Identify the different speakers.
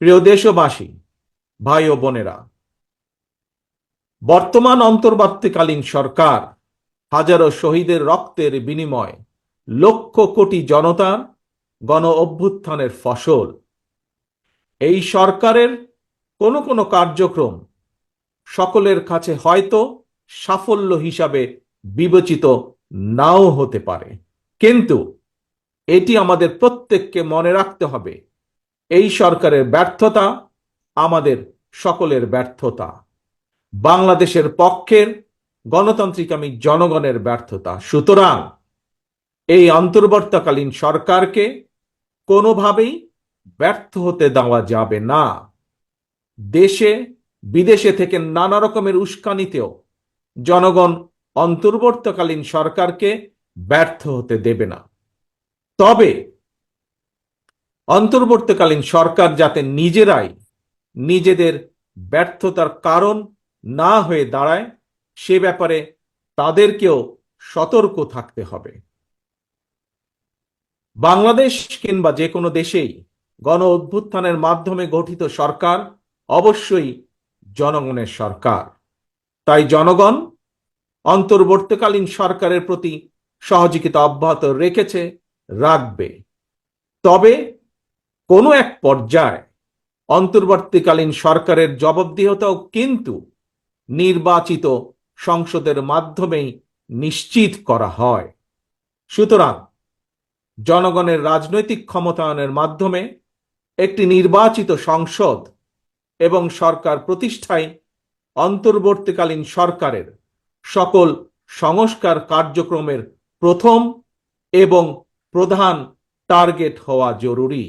Speaker 1: প্রিয় দেশবাসী, ভাই ও বোনেরা, বর্তমান অন্তর্বর্তীকালীন সরকার হাজারো শহীদের রক্তের বিনিময় লক্ষ কোটি জনতার গণ অভ্যুত্থানের ফসল। এই সরকারের কোনো কোনো কার্যক্রম সকলের কাছে হয়তো সাফল্য হিসাবে বিবেচিত নাও হতে পারে, কিন্তু এটি আমাদের প্রত্যেককে মনে রাখতে হবে, এই সরকারের ব্যর্থতা আমাদের সকলের ব্যর্থতা, বাংলাদেশের পক্ষের গণতান্ত্রিকামী জনগণের ব্যর্থতা। সুতরাং এই অন্তর্বর্তীকালীন সরকারকে কোনোভাবেই ব্যর্থ হতে দেওয়া যাবে না। দেশে বিদেশে থেকে নানা রকমের উস্কানিতেও জনগণ অন্তর্বর্তীকালীন সরকারকে ব্যর্থ হতে দেবে না। তবে অন্তর্বর্তীকালীন সরকার যাতে নিজেরাই নিজেদের ব্যর্থতার কারণ না হয়ে দাঁড়ায়, সে ব্যাপারে তাদেরকেও সতর্ক থাকতে হবে। বাংলাদেশ কিংবা যে কোনো দেশেই গণ অভ্যুত্থানের মাধ্যমে গঠিত সরকার অবশ্যই জনগণের সরকার। তাই জনগণ অন্তর্বর্তীকালীন সরকারের প্রতি সহযোগিতা অব্যাহত রেখেছে, রাখবে। তবে কোনো এক পর্যায়ে অন্তর্বর্তীকালীন সরকারের জবাবদিহিতাও কিন্তু নির্বাচিত সংসদের মাধ্যমেই নিশ্চিত করা হয়। সুতরাং জনগণের রাজনৈতিক ক্ষমতায়নের মাধ্যমে একটি নির্বাচিত সংসদ এবং সরকার প্রতিষ্ঠায় অন্তর্বর্তীকালীন সরকারের সকল সংস্কার কার্যক্রমের প্রথম এবং প্রধান টার্গেট হওয়া জরুরি।